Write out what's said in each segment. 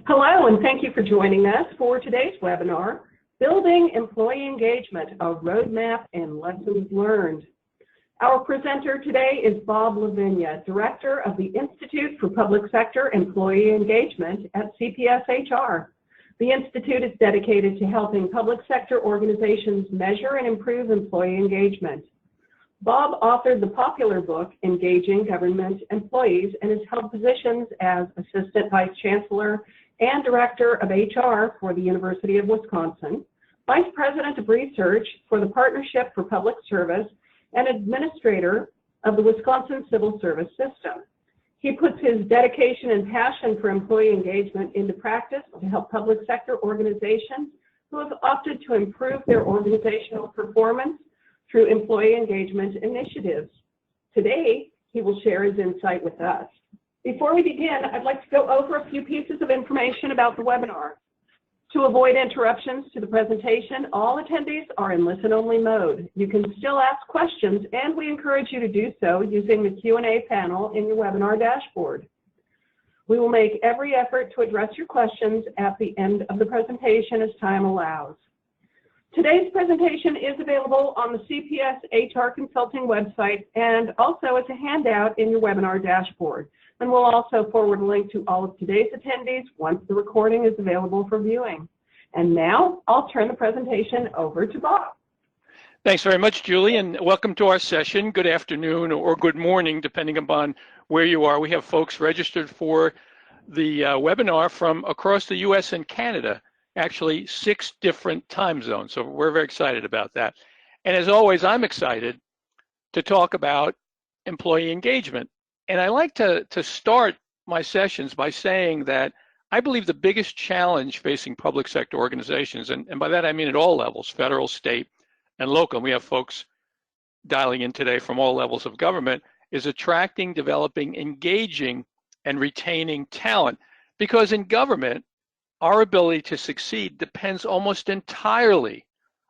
Hello, and thank you for joining us for today's webinar, Building Employee Engagement, a Roadmap and Lessons Learned. Our presenter today is Bob Lavigna, Director of the Institute for Public Sector Employee Engagement at CPS HR. The Institute is dedicated to helping public sector organizations measure and improve employee engagement. Bob authored the popular book, Engaging Government Employees, and has held positions as Assistant Vice Chancellor and Director of HR for the University of Wisconsin, Vice President of Research for the Partnership for Public Service, and Administrator of the Wisconsin Civil Service System. He puts his dedication and passion for employee engagement into practice to help public sector organizations who have opted to improve their organizational performance through employee engagement initiatives. Today, he will share his insight with us. Before we begin, I'd like to go over a few pieces of information about the webinar. To avoid interruptions to the presentation, all attendees are in listen-only mode. You can still ask questions, and we encourage you to do so using the Q&A panel in your webinar dashboard. We will make every effort to address your questions at the end of the presentation as time allows. Today's presentation is available on the CPS HR Consulting website and also as a handout in your webinar dashboard. And we'll also forward a link to all of today's attendees once the recording is available for viewing. And now I'll turn the presentation over to Bob. Thanks very much, Julie, and welcome to our session. Good afternoon or good morning, depending upon where you are. We have folks registered for the webinar from across the US and Canada. Actually 6 different time zones. So we're very excited about that. And as always, I'm excited to talk about employee engagement. And I like to start my sessions by saying that I believe the biggest challenge facing public sector organizations, and by that I mean at all levels, federal, state, and local, and we have folks dialing in today from all levels of government, is attracting, developing, engaging, and retaining talent. Because in government, our ability to succeed depends almost entirely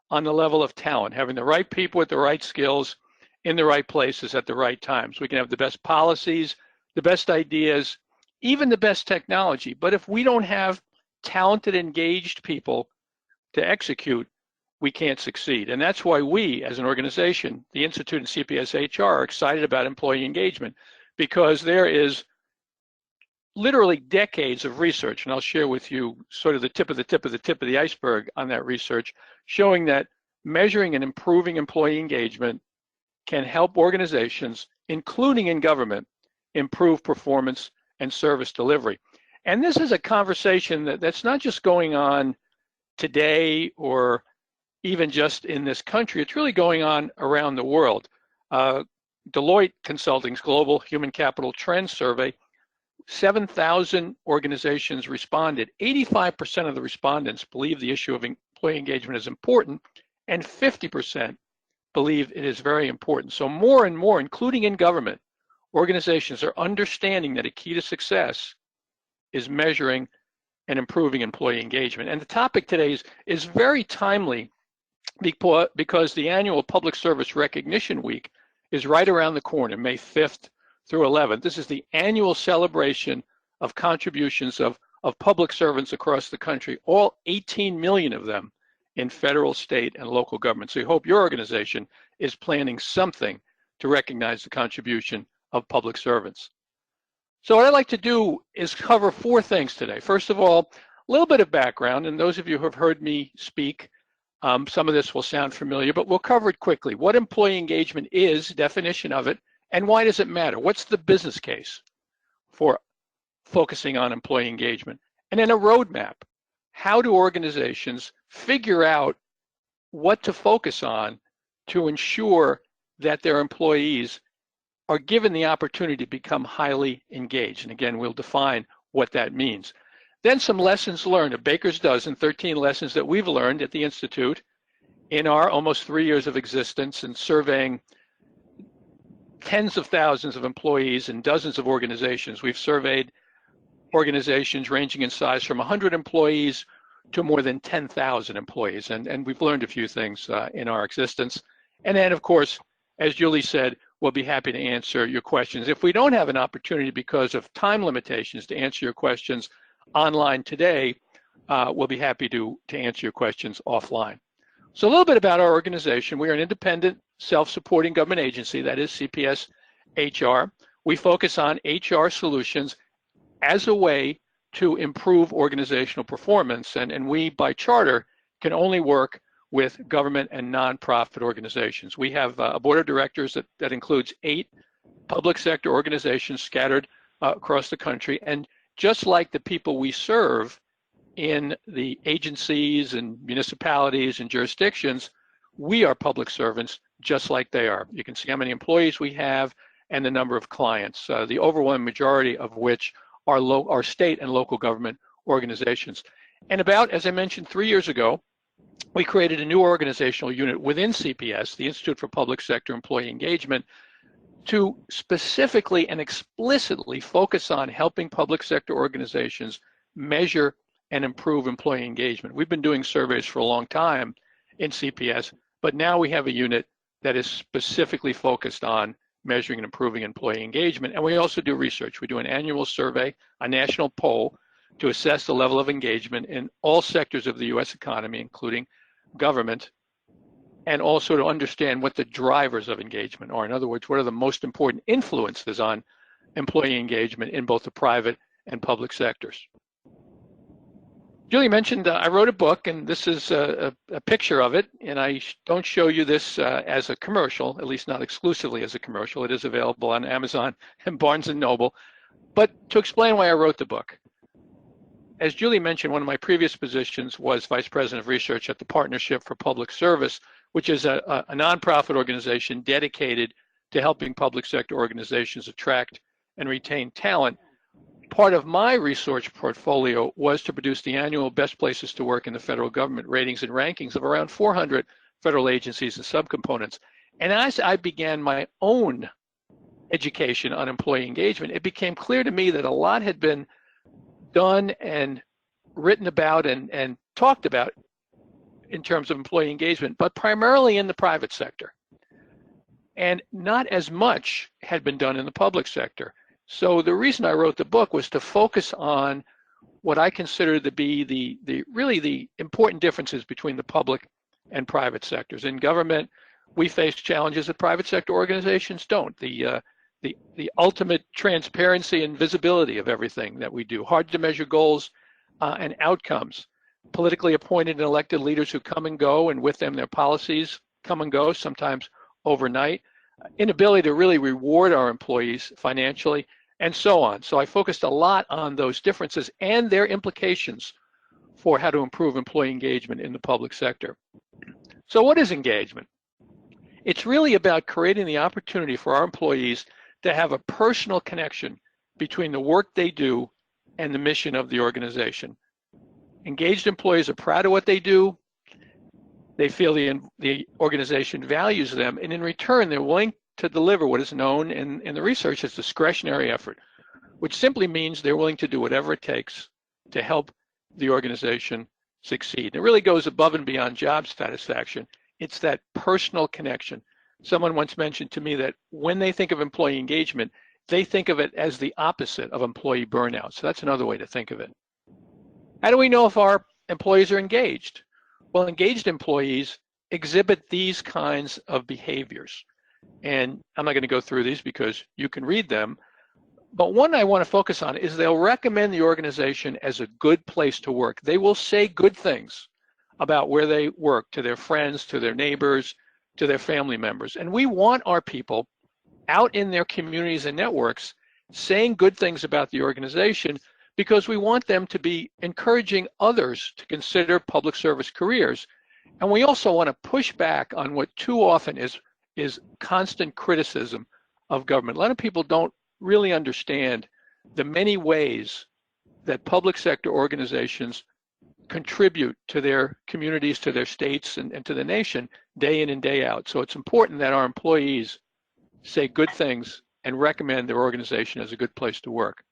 on the level of talent, having the right people with the right skills in the right places at the right times. We can have the best policies, the best ideas, even the best technology. But if we don't have talented, engaged people to execute, we can't succeed. And that's why we, as an organization, the Institute and CPS HR, are excited about employee engagement, because there is literally decades of research, and I'll share with you sort of the tip of the iceberg on that research, showing that measuring and improving employee engagement can help organizations, including in government, improve performance and service delivery. And this is a conversation that's not just going on today or even just in this country, it's really going on around the world. Deloitte Consulting's Global Human Capital Trends Survey, 7,000 organizations responded. 85% of the respondents believe the issue of employee engagement is important, and 50% believe it is very important. So more and more, including in government, organizations are understanding that a key to success is measuring and improving employee engagement. And the topic today is very timely because the annual Public Service Recognition Week is right around the corner, May 5th through 11th. This is the annual celebration of contributions of public servants across the country, all 18 million of them in federal, state, and local government. So we hope your organization is planning something to recognize the contribution of public servants. So what I'd like to do is cover 4 things today. First of all, a little bit of background, and those of you who have heard me speak, some of this will sound familiar, but we'll cover it quickly. What employee engagement is, definition of it, and why does it matter? What's the business case for focusing on employee engagement? And then a roadmap. How do organizations figure out what to focus on to ensure that their employees are given the opportunity to become highly engaged? And again, we'll define what that means. Then some lessons learned, a baker's dozen, 13 lessons that we've learned at the Institute in our almost 3 years of existence and surveying tens of thousands of employees in dozens of organizations. We've surveyed organizations ranging in size from 100 employees to more than 10,000 employees. And we've learned a few things in our existence. And then, of course, as Julie said, we'll be happy to answer your questions. If we don't have an opportunity because of time limitations to answer your questions, online today, we'll be happy to answer your questions offline. So a little bit about our organization. We are an independent, self-supporting government agency, that is CPS HR. We focus on HR solutions as a way to improve organizational performance. And we, by charter, can only work with government and nonprofit organizations. We have a board of directors that includes 8 public sector organizations scattered across the country. And just like the people we serve in the agencies and municipalities and jurisdictions, we are public servants just like they are. You can see how many employees we have and the number of clients, the overwhelming majority of which are state and local government organizations. And about, as I mentioned, 3 years ago, we created a new organizational unit within CPS, the Institute for Public Sector Employee Engagement, to specifically and explicitly focus on helping public sector organizations measure and improve employee engagement. We've been doing surveys for a long time in CPS, but now we have a unit that is specifically focused on measuring and improving employee engagement. And we also do research. We do an annual survey, a national poll, to assess the level of engagement in all sectors of the US economy, including government, and also to understand what the drivers of engagement are. In other words, what are the most important influences on employee engagement in both the private and public sectors. Julie mentioned I wrote a book, and this is a picture of it, and I don't show you this as a commercial, at least not exclusively as a commercial. It is available on Amazon and Barnes & Noble. But to explain why I wrote the book, as Julie mentioned, one of my previous positions was Vice President of Research at the Partnership for Public Service, which is a nonprofit organization dedicated to helping public sector organizations attract and retain talent. Part of my research portfolio was to produce the annual Best Places to Work in the Federal Government ratings and rankings of around 400 federal agencies and subcomponents. And as I began my own education on employee engagement, it became clear to me that a lot had been done and written about and talked about in terms of employee engagement, but primarily in the private sector. And not as much had been done in the public sector. So the reason I wrote the book was to focus on what I consider to be the important differences between the public and private sectors. In government, we face challenges that private sector organizations don't. The ultimate transparency and visibility of everything that we do, hard to measure goals and outcomes, politically appointed and elected leaders who come and go, and with them their policies come and go, sometimes overnight, inability to really reward our employees financially, and so on. So I focused a lot on those differences and their implications for how to improve employee engagement in the public sector. So what is engagement? It's really about creating the opportunity for our employees to have a personal connection between the work they do and the mission of the organization. Engaged employees are proud of what they do. They feel the organization values them, and in return, they're willing to deliver what is known in the research as discretionary effort, which simply means they're willing to do whatever it takes to help the organization succeed. It really goes above and beyond job satisfaction. It's that personal connection. Someone once mentioned to me that when they think of employee engagement, they think of it as the opposite of employee burnout. So that's another way to think of it. How do we know if our employees are engaged? Well, engaged employees exhibit these kinds of behaviors. And I'm not going to go through these because you can read them. But one I want to focus on is they'll recommend the organization as a good place to work. They will say good things about where they work to their friends, to their neighbors, to their family members. And we want our people out in their communities and networks saying good things about the organization because we want them to be encouraging others to consider public service careers. And we also want to push back on what too often is constant criticism of government. A lot of people don't really understand the many ways that public sector organizations contribute to their communities, to their states, and to the nation day in and day out. So it's important that our employees say good things and recommend their organization as a good place to work.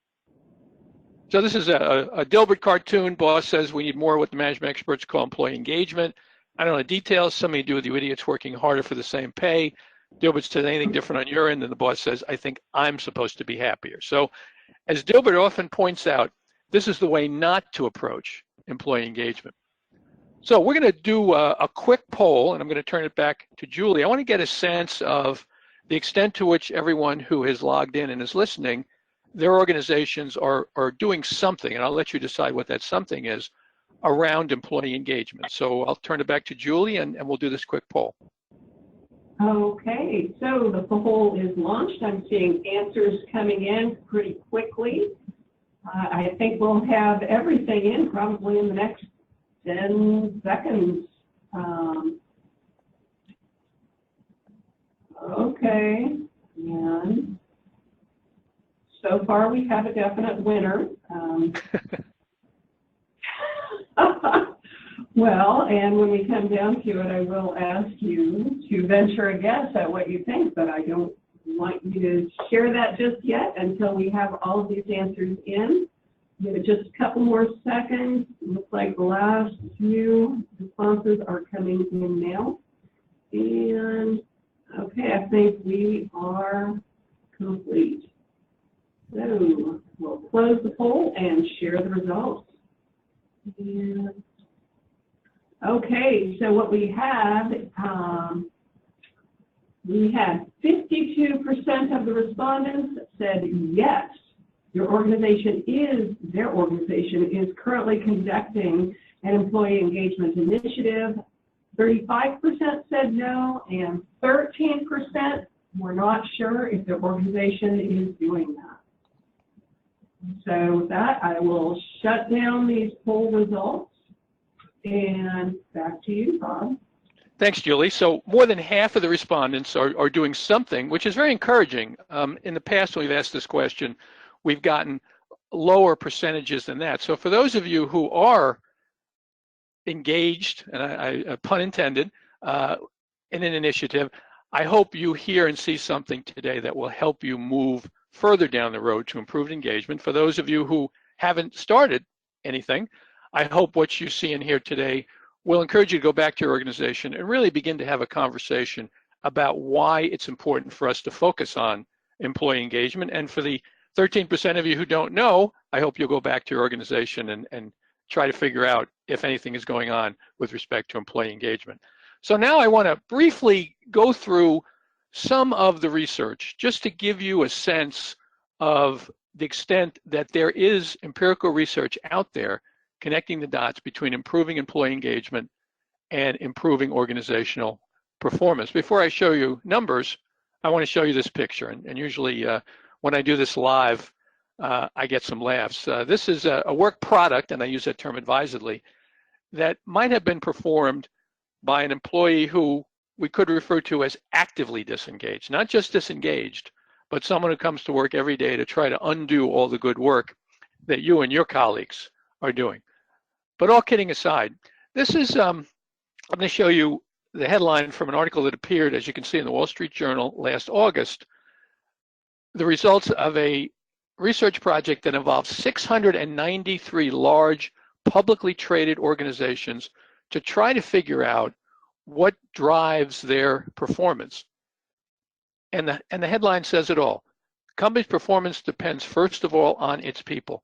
So this is a Dilbert cartoon. Boss says we need more of what the management experts call employee engagement. I don't know the details. Something to do with you idiots working harder for the same pay. Dilbert says anything different on your end, and the boss says, I think I'm supposed to be happier. So as Dilbert often points out, this is the way not to approach employee engagement. So we're going to do a quick poll, and I'm going to turn it back to Julie. I want to get a sense of the extent to which everyone who has logged in and is listening, their organizations are doing something, and I'll let you decide what that something is, around employee engagement. So I'll turn it back to Julie, and we'll do this quick poll. Okay, so the poll is launched. I'm seeing answers coming in pretty quickly. I think we'll have everything in probably in the next 10 seconds. Okay, and so far we have a definite winner. Well, and when we come down to it, I will ask you to venture a guess at what you think, but I don't want you to share that just yet until we have all of these answers in. Give it just a couple more seconds. Looks like the last few responses are coming in now. And okay, I think we are complete. So we'll close the poll and share the results. And okay, so what we had 52% of the respondents said yes, their organization is currently conducting an employee engagement initiative. 35% said no, and 13% were not sure if their organization is doing that. So with that, I will shut down these poll results. And back to you, Bob. Thanks, Julie. So more than half of the respondents are doing something, which is very encouraging. In the past, when we've asked this question, we've gotten lower percentages than that. So for those of you who are engaged, and I pun intended, in an initiative, I hope you hear and see something today that will help you move further down the road to improved engagement. For those of you who haven't started anything, I hope what you see and hear today will encourage you to go back to your organization and really begin to have a conversation about why it's important for us to focus on employee engagement. And for the 13% of you who don't know, I hope you'll go back to your organization and try to figure out if anything is going on with respect to employee engagement. So now I want to briefly go through some of the research just to give you a sense of the extent that there is empirical research out there connecting the dots between improving employee engagement and improving organizational performance. Before I show you numbers, I want to show you this picture. And usually when I do this live, I get some laughs. This is a work product, and I use that term advisedly, that might have been performed by an employee who we could refer to as actively disengaged, not just disengaged, but someone who comes to work every day to try to undo all the good work that you and your colleagues are doing. But all kidding aside, this is, I'm going to show you the headline from an article that appeared, as you can see, in the Wall Street Journal last August, the results of a research project that involves 693 large publicly traded organizations to try to figure out what drives their performance. And the headline says it all. Company's performance depends first of all on its people.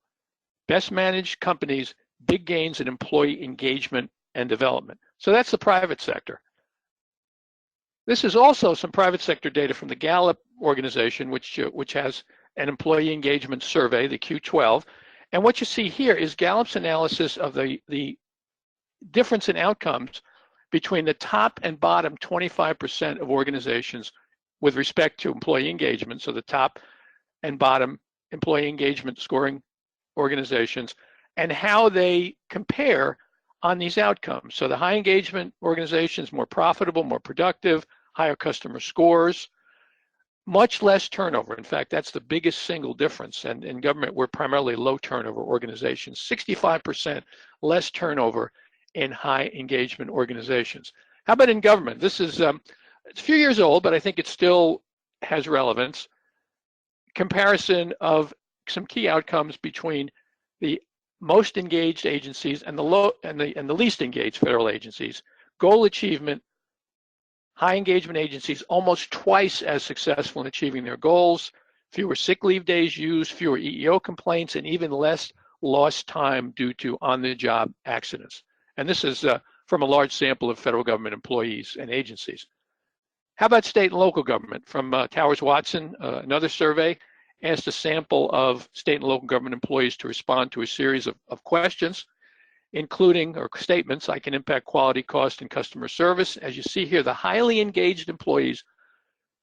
Best managed companies, big gains in employee engagement and development. So that's the private sector. This is also some private sector data from the Gallup organization, which has an employee engagement survey, the Q12. And what you see here is Gallup's analysis of the difference in outcomes between the top and bottom 25% of organizations with respect to employee engagement. So the top and bottom employee engagement scoring organizations and how they compare on these outcomes. So the high engagement organizations, more profitable, more productive, higher customer scores, much less turnover. In fact, that's the biggest single difference. And in government, we're primarily low turnover organizations, 65% less turnover in high engagement organizations. How about in government? This is, it's a few years old, but I think it still has relevance. Comparison of some key outcomes between the most engaged agencies and the least engaged federal agencies. Goal achievement, high engagement agencies almost twice as successful in achieving their goals, fewer sick leave days used, fewer EEO complaints, and even less lost time due to on-the-job accidents. And this is from a large sample of federal government employees and agencies. How about state and local government? From Towers Watson, another survey asked a sample of state and local government employees to respond to a series of questions, including or statements like can impact quality, cost, and customer service. As you see here, the highly engaged employees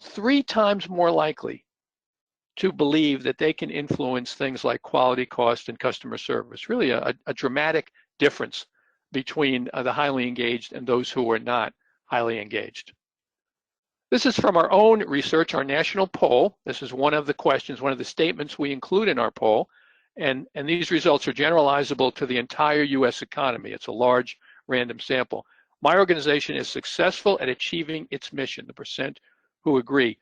3 times more likely to believe that they can influence things like quality, cost, and customer service. Really a dramatic difference between the highly engaged and those who are not highly engaged. This is from our own research, our national poll. This is one of the questions, one of the statements we include in our poll. And these results are generalizable to the entire US economy. It's a large random sample. My organization is successful at achieving its mission, the percent who agree.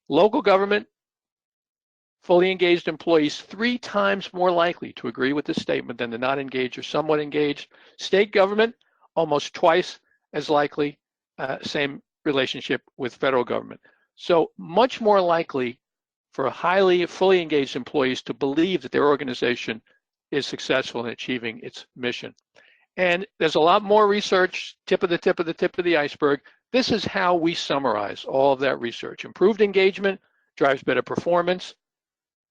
Local government, fully engaged employees 3 times more likely to agree with this statement than the not engaged or somewhat engaged. State government, almost twice as likely, same relationship with federal government. So much more likely for fully engaged employees to believe that their organization is successful in achieving its mission. And there's a lot more research, tip of the iceberg. This is how we summarize all of that research. Improved engagement drives better performance.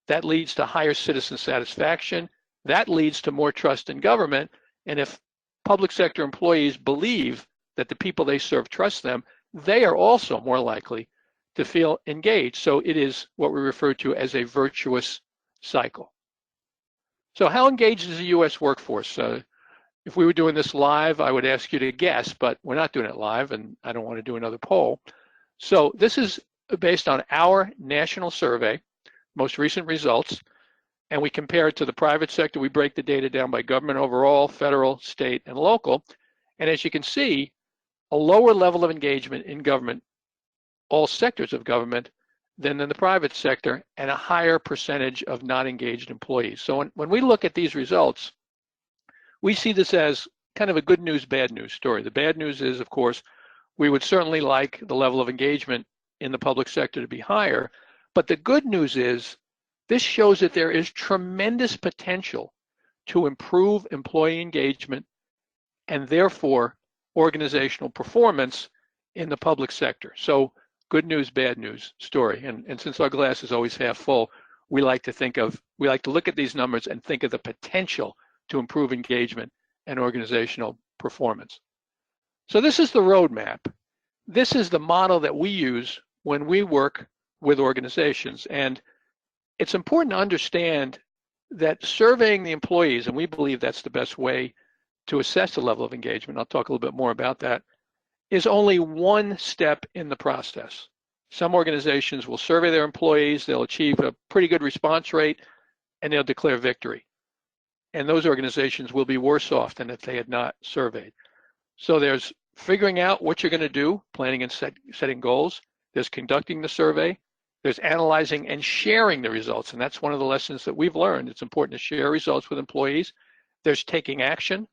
That leads to higher citizen satisfaction. That leads to more trust in government. And if public sector employees believe that the people they serve trust them, they are also more likely to feel engaged. So it is what we refer to as a virtuous cycle. So how engaged is the US workforce? If we were doing this live, I would ask you to guess, but we're not doing it live and I don't want to do another poll. So this is based on our national survey, most recent results, and we compare it to the private sector. We break the data down by government overall, federal, state, and local. And as you can see, a lower level of engagement in government, all sectors of government, than in the private sector, and a higher percentage of not engaged employees. So when we look at these results, we see this as kind of a good news, bad news story. The bad news is, of course, we would certainly like the level of engagement in the public sector to be higher. But the good news is this shows that there is tremendous potential to improve employee engagement and therefore organizational performance in the public sector. So good news, bad news story. And since our glass is always half full, we like to look at these numbers and think of the potential to improve engagement and organizational performance. So this is the roadmap. This is the model that we use when we work with organizations. And it's important to understand that surveying the employees, and we believe that's the best way to assess the level of engagement, I'll talk a little bit more about that, is only one step in the process. Some organizations will survey their employees, they'll achieve a pretty good response rate, and they'll declare victory. And those organizations will be worse off than if they had not surveyed. So there's figuring out what you're going to do, planning and setting goals. There's conducting the survey. There's analyzing and sharing the results. And that's one of the lessons that we've learned. It's important to share results with employees. There's taking action,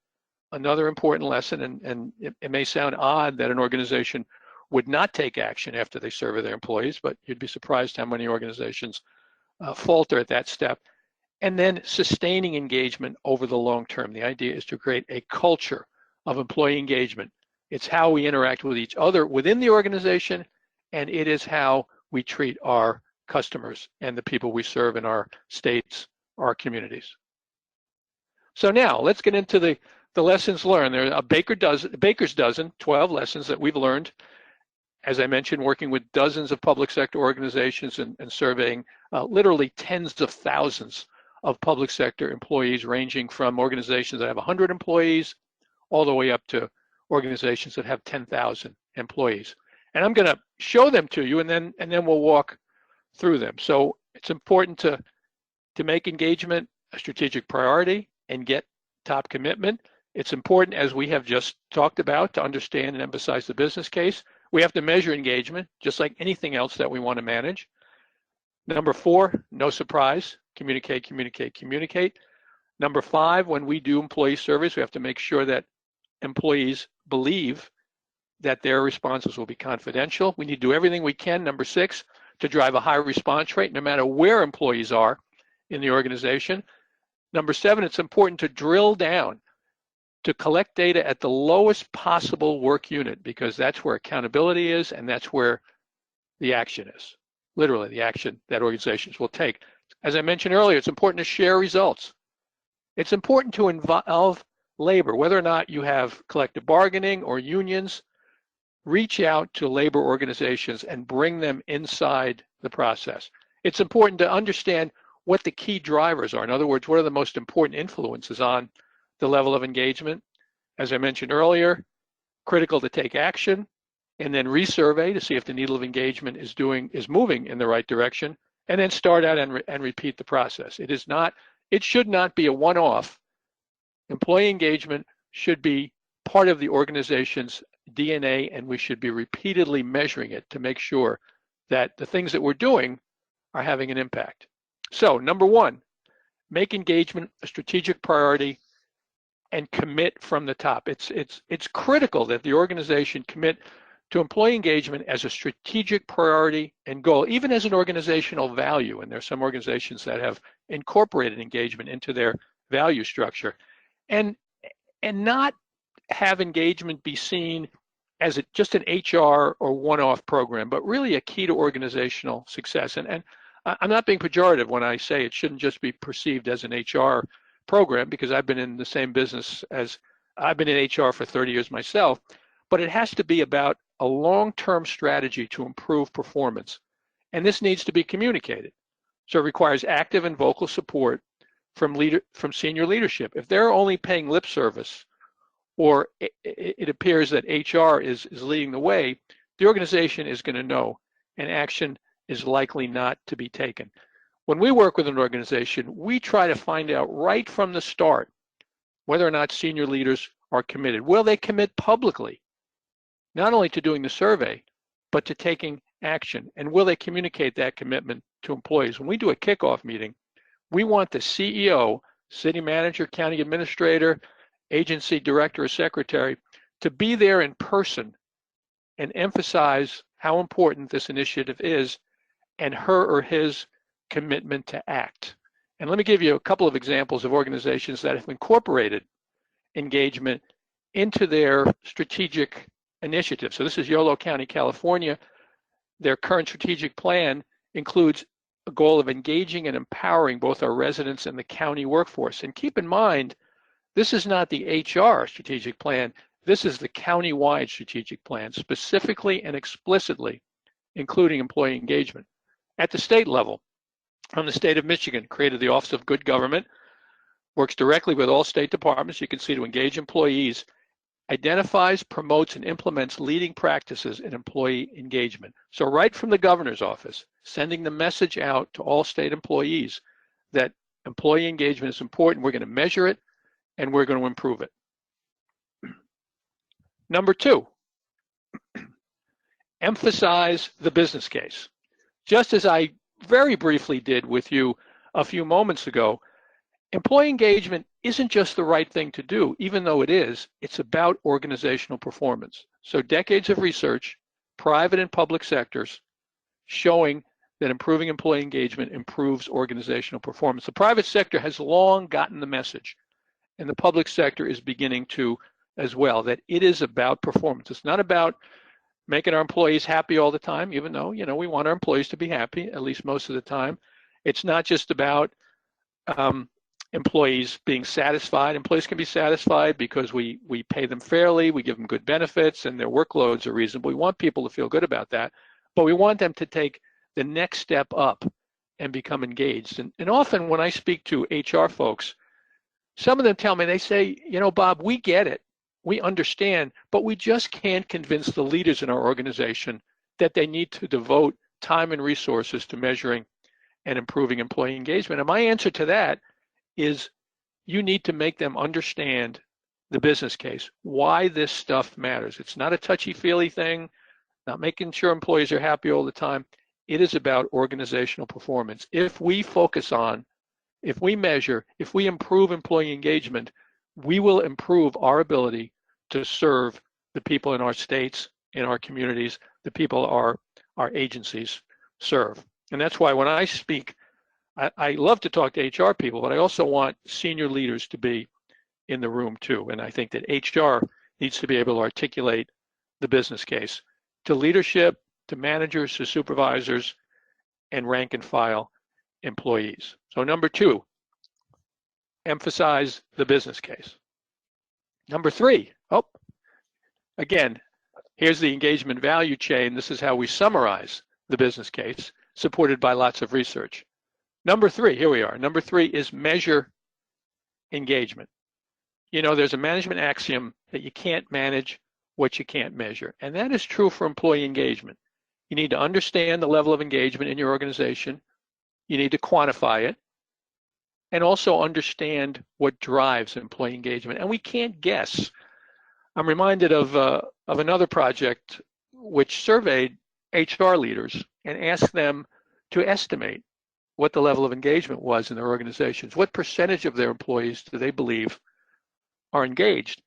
another important lesson. And it may sound odd that an organization would not take action after they survey their employees, but you'd be surprised how many organizations falter at that step. And then sustaining engagement over the long term. The idea is to create a culture of employee engagement. It's how we interact with each other within the organization, and it is how we treat our customers and the people we serve in our states, our communities. So now let's get into the lessons learned. There are a baker's dozen, 12 lessons that we've learned, as I mentioned, working with dozens of public sector organizations and surveying literally tens of thousands of public sector employees, ranging from organizations that have 100 employees all the way up to organizations that have 10,000 employees. And I'm going to show them to you, and then we'll walk through them. So it's important to make engagement a strategic priority and get top commitment. It's important, as we have just talked about, to understand and emphasize the business case. We have to measure engagement, just like anything else that we want to manage. Number 4, no surprise, communicate, communicate, communicate. Number 5, when we do employee surveys, we have to make sure that employees believe that their responses will be confidential. We need to do everything we can, number 6, to drive a high response rate, no matter where employees are in the organization. Number 7, it's important to drill down to collect data at the lowest possible work unit, because that's where accountability is and that's where the action is. Literally, the action that organizations will take. As I mentioned earlier, it's important to share results. It's important to involve labor, whether or not you have collective bargaining or unions. Reach out to labor organizations and bring them inside the process. It's important to understand what the key drivers are. In other words, what are the most important influences on the level of engagement? As I mentioned earlier, critical to take action, and then resurvey to see if the needle of engagement is moving in the right direction, and then start out and repeat the process. It should not be a one-off. Employee engagement should be part of the organization's DNA, and we should be repeatedly measuring it to make sure that the things that we're doing are having an impact. So, number 1, make engagement a strategic priority and commit from the top. It's critical that the organization commit to employee engagement as a strategic priority and goal, even as an organizational value. And there's some organizations that have incorporated engagement into their value structure, and not have engagement be seen as just an HR or one-off program, but really a key to organizational success. And I'm not being pejorative when I say it shouldn't just be perceived as an HR program, because I've been in the same business as I've been in HR for 30 years myself, but it has to be about a long-term strategy to improve performance. And this needs to be communicated. So it requires active and vocal support from senior leadership. If they're only paying lip service, or it appears that HR is leading the way, the organization is going to know, and action is likely not to be taken. When we work with an organization, we try to find out right from the start whether or not senior leaders are committed. Will they commit publicly, not only to doing the survey, but to taking action? And will they communicate that commitment to employees? When we do a kickoff meeting, we want the CEO, city manager, county administrator, agency director, or secretary to be there in person and emphasize how important this initiative is and her or his commitment to act. And let me give you a couple of examples of organizations that have incorporated engagement into their strategic initiative. So this is Yolo County, California. Their current strategic plan includes a goal of engaging and empowering both our residents and the county workforce. And keep in mind, this is not the HR strategic plan. This is the county-wide strategic plan, specifically and explicitly including employee engagement. At the state level, from the state of Michigan, created the Office of Good Government, works directly with all state departments, you can see, to engage employees, identifies, promotes, and implements leading practices in employee engagement. So right from the governor's office, sending the message out to all state employees that employee engagement is important, we're going to measure it, and we're going to improve it. Number 2, emphasize the business case. Just as I very briefly did with you a few moments ago, employee engagement isn't just the right thing to do, even though it is. It's about organizational performance. So decades of research, private and public sectors, showing that improving employee engagement improves organizational performance. The private sector has long gotten the message, and the public sector is beginning to as well, that it is about performance. It's not about making our employees happy all the time, even though, we want our employees to be happy, at least most of the time. It's not just about employees being satisfied. Employees can be satisfied because we pay them fairly, we give them good benefits, and their workloads are reasonable. We want people to feel good about that, but we want them to take the next step up and become engaged. And often when I speak to HR folks, some of them tell me, they say, Bob, we get it, we understand, but we just can't convince the leaders in our organization that they need to devote time and resources to measuring and improving employee engagement. And my answer to that is, you need to make them understand the business case, why this stuff matters. It's not a touchy-feely thing, not making sure employees are happy all the time. It is about organizational performance. If we focus on, if we measure, if we improve employee engagement, we will improve our ability to serve the people in our states, in our communities, the people our agencies serve. And that's why when I speak I love to talk to HR people, but I also want senior leaders to be in the room too. And I think that HR needs to be able to articulate the business case to leadership, to managers, to supervisors, and rank and file employees. So number 2, emphasize the business case. Number 3, again, here's the engagement value chain. This is how we summarize the business case, supported by lots of research. Number 3, here we are. Number 3 is measure engagement. You know, there's a management axiom that you can't manage what you can't measure. And that is true for employee engagement. You need to understand the level of engagement in your organization. You need to quantify it and also understand what drives employee engagement. And we can't guess. I'm reminded of another project which surveyed HR leaders and asked them to estimate what the level of engagement was in their organizations. What percentage of their employees do they believe are engaged?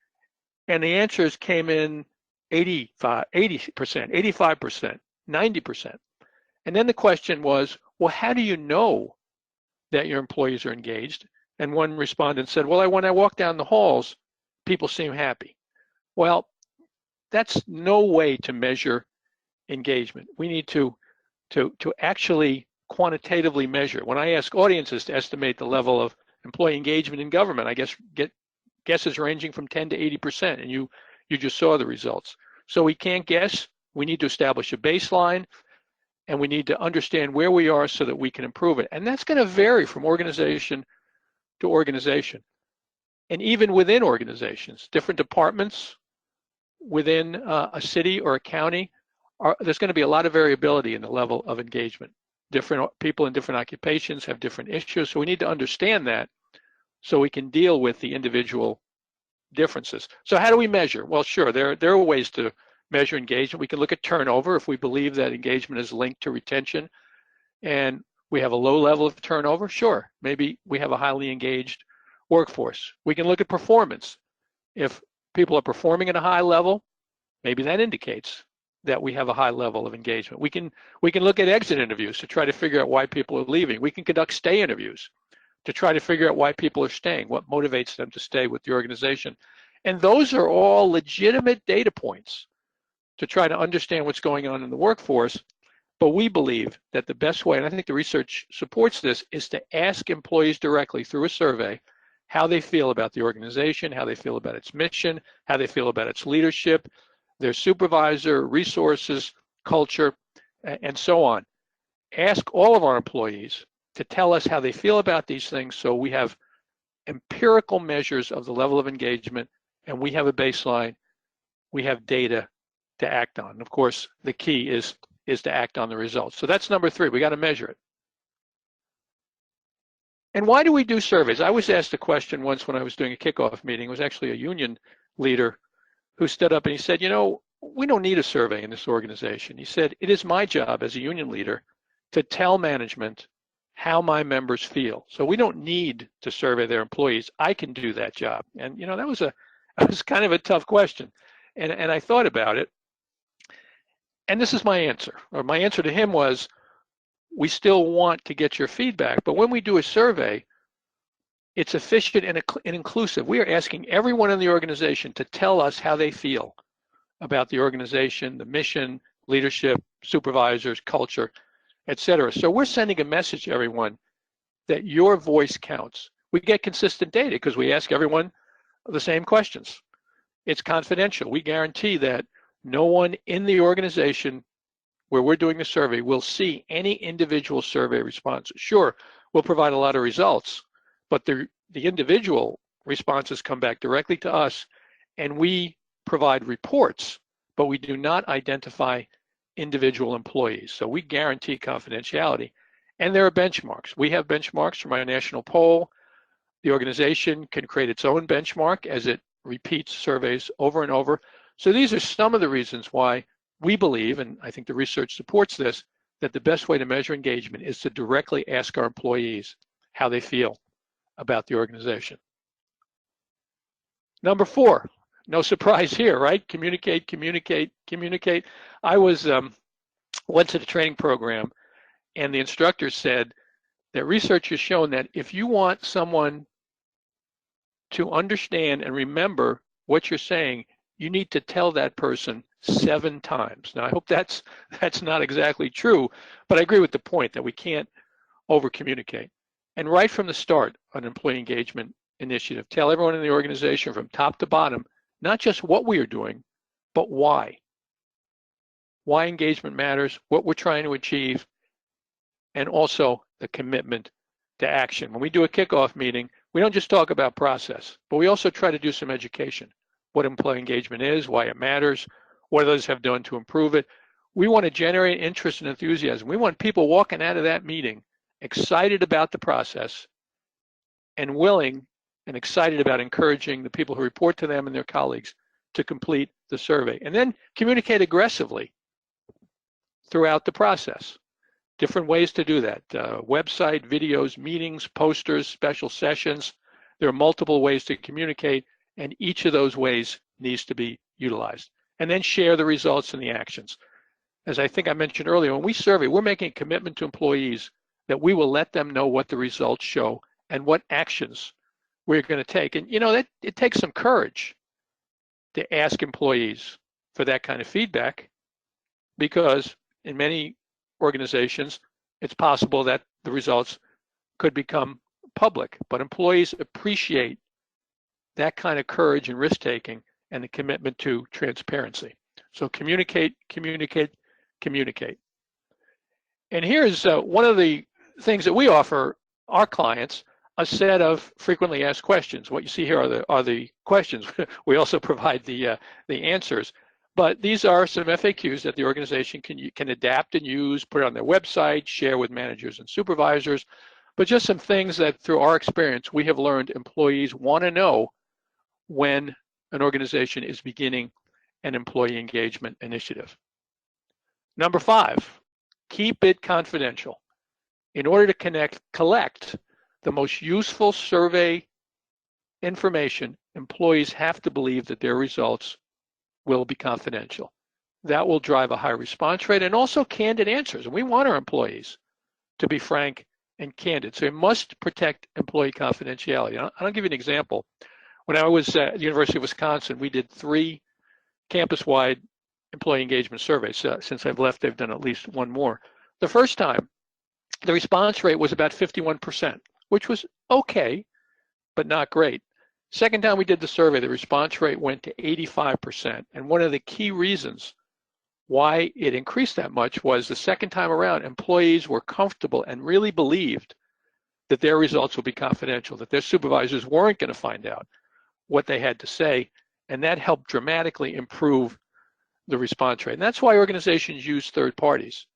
And the answers came in 80%, 85%, 90%. And then the question was, well, how do you know that your employees are engaged? And one respondent said, well, when I walk down the halls, people seem happy. Well, that's no way to measure engagement. We need to actually quantitatively measure. When I ask audiences to estimate the level of employee engagement in government, I get guesses ranging from 10 to 80%, and you just saw the results. So we can't guess. We need to establish a baseline, and we need to understand where we are so that we can improve it. And that's going to vary from organization to organization. And even within organizations, different departments within a city or a county, there's going to be a lot of variability in the level of engagement. Different people in different occupations have different issues, so we need to understand that so we can deal with the individual differences. So how do we measure? Well, sure, there are ways to measure engagement. We can look at turnover if we believe that engagement is linked to retention and we have a low level of turnover. Sure, maybe we have a highly engaged workforce. We can look at performance. If people are performing at a high level, maybe that indicates that we have a high level of engagement. We can look at exit interviews to try to figure out why people are leaving. We can conduct stay interviews to try to figure out why people are staying, what motivates them to stay with the organization. And those are all legitimate data points to try to understand what's going on in the workforce. But we believe that the best way, and I think the research supports this, is to ask employees directly through a survey how they feel about the organization, how they feel about its mission, how they feel about its leadership, their supervisor, resources, culture, and so on. Ask all of our employees to tell us how they feel about these things so we have empirical measures of the level of engagement and we have a baseline, we have data to act on. And of course, the key is to act on the results. So that's number 3, we got to measure it. And why do we do surveys? I was asked a question once when I was doing a kickoff meeting. It was actually a union leader who stood up and he said, you know, we don't need a survey in this organization. He said, it is my job as a union leader to tell management how my members feel. So we don't need to survey their employees. I can do that job. And you know, that was kind of a tough question. And I thought about it. And this is my answer. Or my answer to him was, we still want to get your feedback, but when we do a survey, it's efficient and inclusive. We are asking everyone in the organization to tell us how they feel about the organization, the mission, leadership, supervisors, culture, etc. So we're sending a message to everyone that your voice counts. We get consistent data because we ask everyone the same questions. It's confidential. We guarantee that no one in the organization where we're doing the survey will see any individual survey response. Sure, we'll provide a lot of results, but the individual responses come back directly to us and we provide reports, but we do not identify individual employees. So we guarantee confidentiality. And there are benchmarks. We have benchmarks from our national poll. The organization can create its own benchmark as it repeats surveys over and over. So these are some of the reasons why we believe, and I think the research supports this, that the best way to measure engagement is to directly ask our employees how they feel about the organization. Number 4, no surprise here, right? Communicate, communicate, communicate. I went to the training program and the instructor said, that research has shown that if you want someone to understand and remember what you're saying, you need to tell that person 7 times. Now, I hope that's not exactly true, but I agree with the point that we can't over communicate. And right from the start, an employee engagement initiative, tell everyone in the organization from top to bottom, not just what we are doing, but why. Why engagement matters, what we're trying to achieve, and also the commitment to action. When we do a kickoff meeting, we don't just talk about process, but we also try to do some education. What employee engagement is, why it matters, what others have done to improve it. We want to generate interest and enthusiasm. We want people walking out of that meeting excited about the process and willing and excited about encouraging the people who report to them and their colleagues to complete the survey. And then communicate aggressively throughout the process. Different ways to do that. Website, videos, meetings, posters, special sessions. There are multiple ways to communicate, and each of those ways needs to be utilized. And then share the results and the actions. As I think I mentioned earlier, when we survey, we're making a commitment to employees that we will let them know what the results show and what actions we're going to take. And you know, that it takes some courage to ask employees for that kind of feedback, because in many organizations, it's possible that the results could become public, but employees appreciate that kind of courage and risk-taking and the commitment to transparency. So communicate, communicate, communicate. And here's one of the things that we offer our clients, a set of frequently asked questions. What you see here are the questions. We also provide the answers. But these are some FAQs that the organization can adapt and use, put on their website, share with managers and supervisors, but just some things that through our experience, we have learned employees want to know when an organization is beginning an employee engagement initiative. Number 5, keep it confidential. In order to collect the most useful survey information, employees have to believe that their results will be confidential. That will drive a high response rate and also candid answers. And we want our employees to be frank and candid. So we must protect employee confidentiality. I'll give you an example. When I was at the University of Wisconsin, we did 3 campus-wide employee engagement surveys. Since I've left, they've done at least one more. The first time, the response rate was about 51%, which was okay, but not great. Second time we did the survey, the response rate went to 85%. And one of the key reasons why it increased that much was the second time around, employees were comfortable and really believed that their results would be confidential, that their supervisors weren't going to find out what they had to say. And that helped dramatically improve the response rate. And that's why organizations use third parties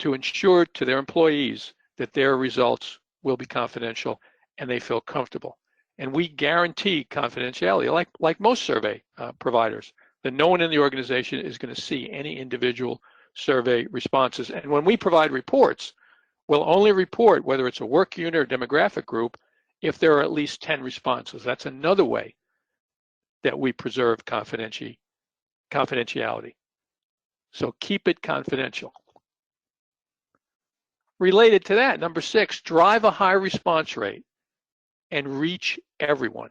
to ensure to their employees that their results will be confidential and they feel comfortable. And we guarantee confidentiality, like most survey providers, that no one in the organization is going to see any individual survey responses. And when we provide reports, we'll only report whether it's a work unit or demographic group if there are at least 10 responses. That's another way that we preserve confidentiality. So keep it confidential. Related to that, number 6, drive a high response rate and reach everyone.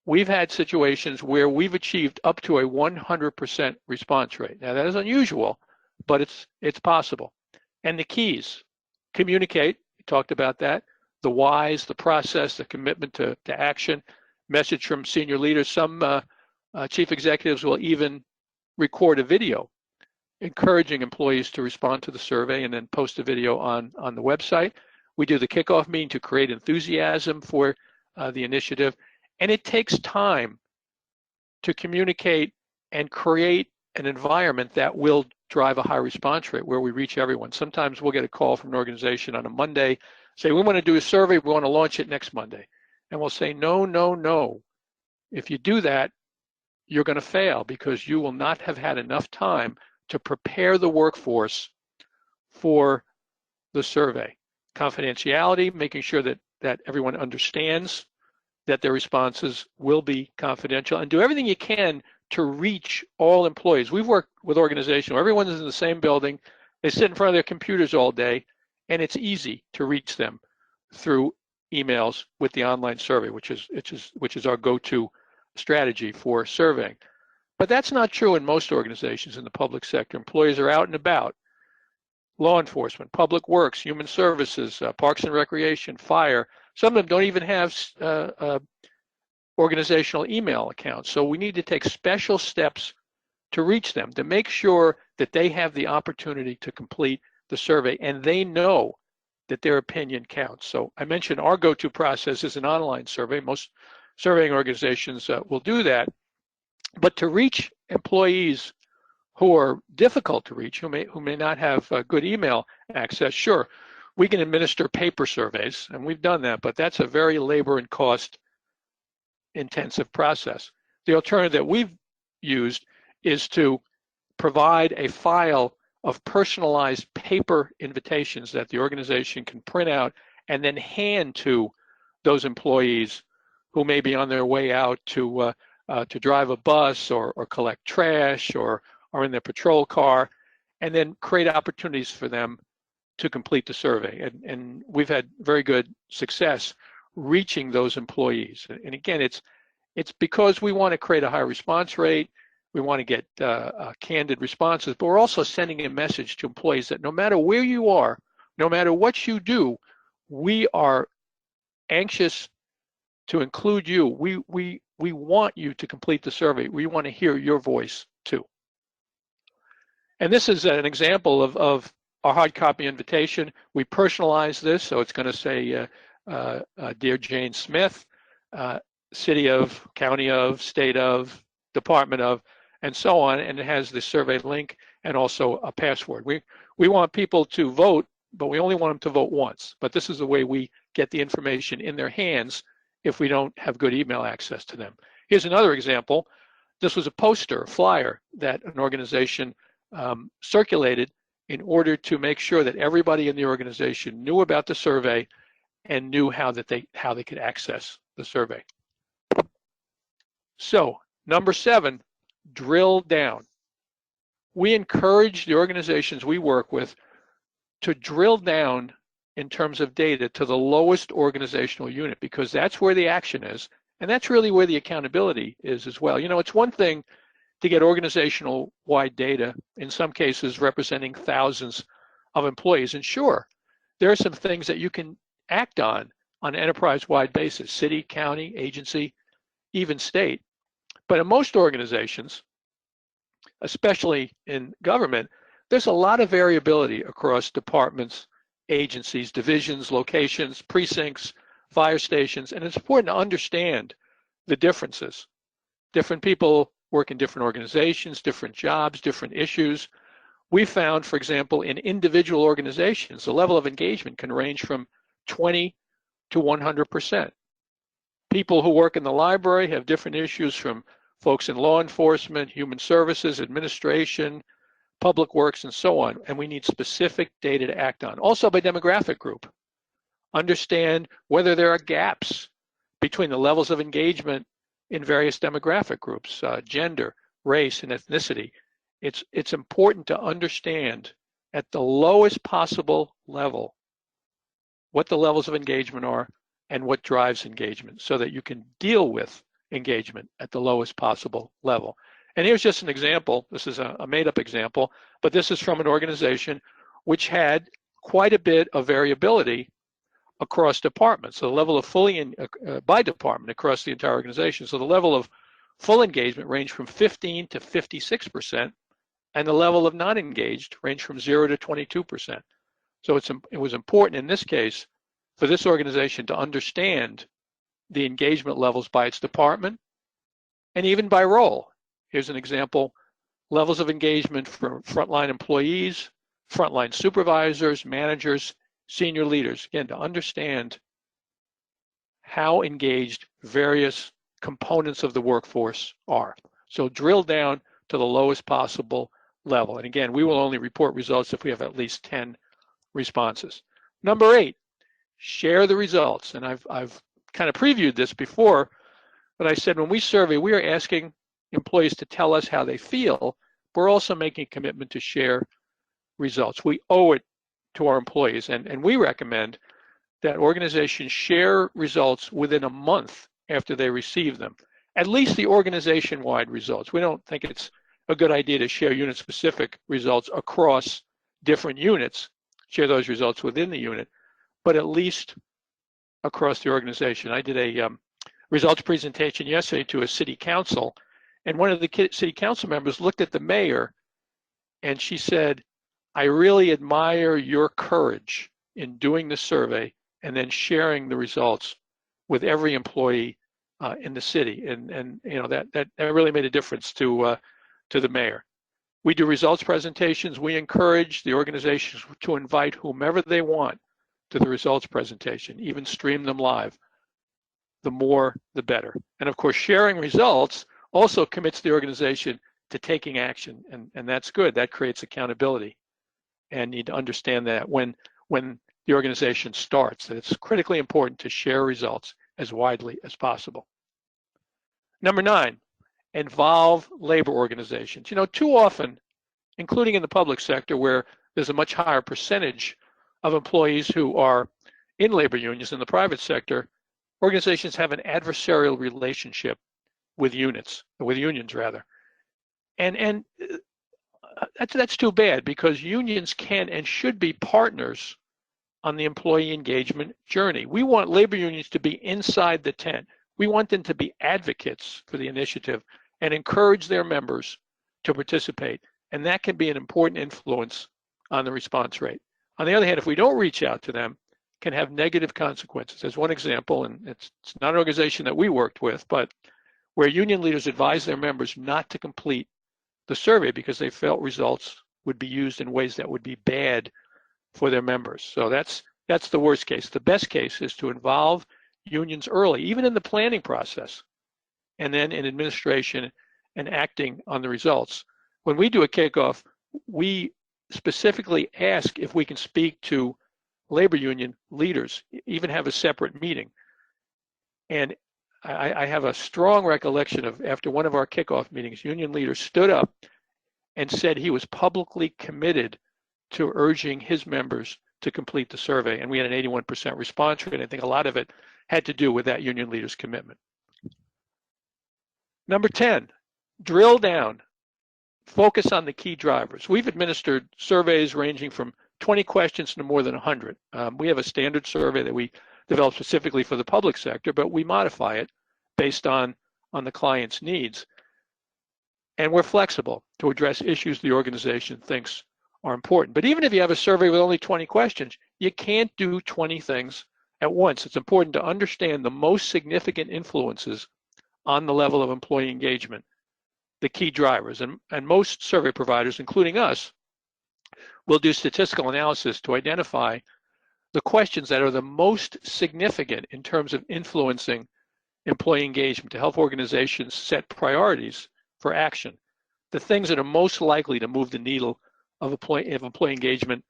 We've had situations where we've achieved up to a 100% response rate. Now that is unusual, but it's possible. And the keys: communicate, we talked about that, the whys, the process, the commitment to action, message from senior leaders. Some chief executives will even record a video encouraging employees to respond to the survey and then post a video on the website. We do the kickoff meeting to create enthusiasm for the initiative. And it takes time to communicate and create an environment that will drive a high response rate where we reach everyone. Sometimes we'll get a call from an organization on a Monday, say, we want to do a survey, we want to launch it next Monday. And we'll say, no, no, no. If you do that, you're going to fail because you will not have had enough time to prepare the workforce for the survey. Confidentiality, making sure that everyone understands that their responses will be confidential, and do everything you can to reach all employees. We've worked with organizations where everyone is in the same building, they sit in front of their computers all day, and it's easy to reach them through emails with the online survey, which is our go-to strategy for surveying. But that's not true in most organizations in the public sector. Employees are out and about. Law enforcement, public works, human services, parks and recreation, fire. Some of them don't even have organizational email accounts. So we need to take special steps to reach them, to make sure that they have the opportunity to complete the survey and they know that their opinion counts. So I mentioned our go-to process is an online survey. Most surveying organizations will do that. But to reach employees who are difficult to reach, who may not have good email access, sure, we can administer paper surveys, and we've done that, but that's a very labor and cost intensive process. The alternative that we've used is to provide a file of personalized paper invitations that the organization can print out and then hand to those employees who may be on their way out to drive a bus or collect trash or in their patrol car, and then create opportunities for them to complete the survey. And we've had very good success reaching those employees. And again, it's because we want to create a high response rate. We want to get candid responses, but we're also sending a message to employees that no matter where you are, no matter what you do, we are anxious to include you. We want you to complete the survey. We want to hear your voice too. And this is an example of our hard copy invitation. We personalize this, so it's going to say, Dear Jane Smith, City of, County of, State of, Department of, and so on, and it has the survey link and also a password. We want people to vote, but we only want them to vote once. But this is the way we get the information in their hands if we don't have good email access to them. Here's another example. This was a poster, a flyer that an organization circulated in order to make sure that everybody in the organization knew about the survey and knew how they could access the survey. So, number 7, drill down. We encourage the organizations we work with to drill down in terms of data to the lowest organizational unit, because that's where the action is, and that's really where the accountability is as well. You know, it's one thing to get organizational wide data, in some cases representing thousands of employees, and sure, there are some things that you can act on an enterprise-wide basis, city, county, agency, even state. But in most organizations, especially in government, there's a lot of variability across departments, agencies, divisions, locations, precincts, fire stations, and it's important to understand the differences. Different people work in different organizations, different jobs, different issues. We found, for example, in individual organizations, the level of engagement can range from 20 to 100%. People who work in the library have different issues from folks in law enforcement, human services, administration, public works, and so on. And we need specific data to act on. Also by demographic group. Understand whether there are gaps between the levels of engagement in various demographic groups, gender, race, and ethnicity. It's important to understand at the lowest possible level what the levels of engagement are and what drives engagement so that you can deal with engagement at the lowest possible level. And here's just an example. This is a made-up example, but this is from an organization which had quite a bit of variability across departments. So the level of by department across the entire organization. So the level of full engagement ranged from 15 to 56%, and the level of non-engaged ranged from 0 to 22%. So it was important in this case for this organization to understand the engagement levels by its department and even by role. Here's an example: levels of engagement for frontline employees, frontline supervisors, managers, senior leaders. Again, to understand how engaged various components of the workforce are. So drill down to the lowest possible level. And again, we will only report results if we have at least 10 responses. Number 8, share the results. And I've kind of previewed this before, but I said when we survey, we are asking employees to tell us how they feel. We're also making a commitment to share results. We owe it to our employees. And we recommend that organizations share results within a month after they receive them, at least the organization-wide results. We don't think it's a good idea to share unit-specific results across different units, share those results within the unit, but at least across the organization. I did a results presentation yesterday to a city council, and one of the city council members looked at the mayor and she said, "I really admire your courage in doing the survey and then sharing the results with every employee in the city." And you know, that really made a difference to the mayor. We do results presentations. We encourage the organizations to invite whomever they want to the results presentation, even stream them live. The more, the better. And of course, sharing results also commits the organization to taking action, and that's good. That creates accountability. And you need to understand that when the organization starts, that it's critically important to share results as widely as possible. Number 9, involve labor organizations. You know, too often, including in the public sector where there's a much higher percentage of employees who are in labor unions in the private sector, organizations have an adversarial relationship with unions rather. And that's too bad, because unions can and should be partners on the employee engagement journey. We want labor unions to be inside the tent. We want them to be advocates for the initiative and encourage their members to participate. And that can be an important influence on the response rate. On the other hand, if we don't reach out to them, it can have negative consequences. As one example, and it's not an organization that we worked with, but where union leaders advise their members not to complete the survey because they felt results would be used in ways that would be bad for their members. So that's the worst case. The best case is to involve unions early, even in the planning process, and then in administration and acting on the results. When we do a kickoff, we specifically ask if we can speak to labor union leaders, even have a separate meeting. And I have a strong recollection of, after one of our kickoff meetings, union leaders stood up and said he was publicly committed to urging his members to complete the survey. And we had an 81% response rate. I think a lot of it had to do with that union leader's commitment. Number 10, drill down. Focus on the key drivers. We've administered surveys ranging from 20 questions to more than 100. We have a standard survey that we developed specifically for the public sector, but we modify it based on the client's needs. And we're flexible to address issues the organization thinks are important. But even if you have a survey with only 20 questions, you can't do 20 things at once. It's important to understand the most significant influences on the level of employee engagement, the key drivers. And most survey providers, including us, will do statistical analysis to identify the questions that are the most significant in terms of influencing employee engagement, to help organizations set priorities for action, the things that are most likely to move the needle of employee engagement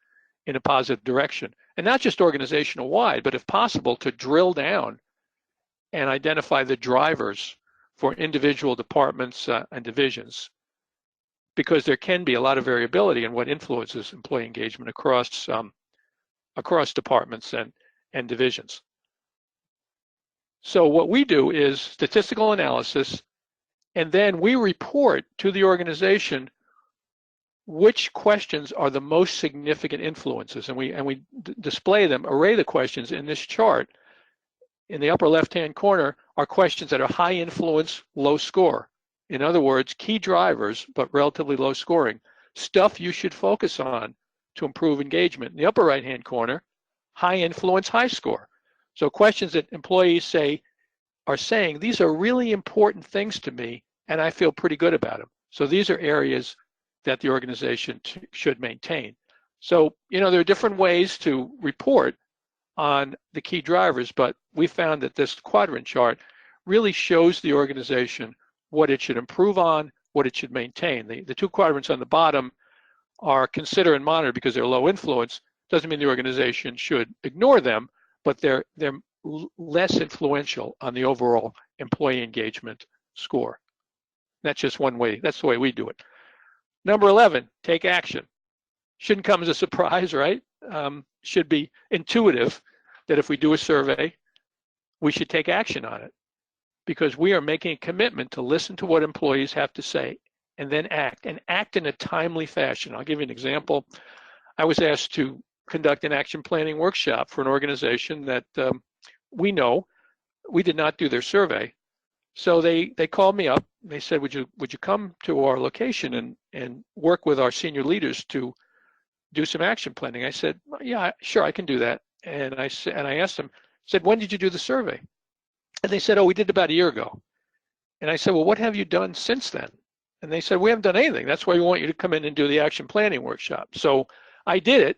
in a positive direction. And not just organizational wide, but if possible, to drill down and identify the drivers for individual departments and divisions, because there can be a lot of variability in what influences employee engagement across departments and divisions. So what we do is statistical analysis, and then we report to the organization which questions are the most significant influences, and we display them, array the questions in this chart. In the upper left-hand corner are questions that are high influence, low score. In other words, key drivers, but relatively low scoring. Stuff you should focus on to improve engagement. In the upper right-hand corner, high influence, high score. So questions that employees are saying, these are really important things to me, and I feel pretty good about them. So these are areas that the organization should maintain. So, you know, there are different ways to report on the key drivers, but we found that this quadrant chart really shows the organization what it should improve on, what it should maintain. The two quadrants on the bottom are consider and monitor because they're low influence. Doesn't mean the organization should ignore them, but they're less influential on the overall employee engagement score. That's just one way. That's the way we do it. Number 11, take action. Shouldn't come as a surprise, right? Should be intuitive that if we do a survey, we should take action on it, because we are making a commitment to listen to what employees have to say and then act, and act in a timely fashion. I'll give you an example. I was asked to conduct an action planning workshop for an organization that we know. We did not do their survey. So they called me up. They said, would you come to our location and work with our senior leaders to do some action planning? I said, well, yeah, sure, I can do that. And I asked them, said, when did you do the survey? And they said, oh, we did about a year ago. And I said, well, what have you done since then? And they said, we haven't done anything. That's why we want you to come in and do the action planning workshop. So I did it,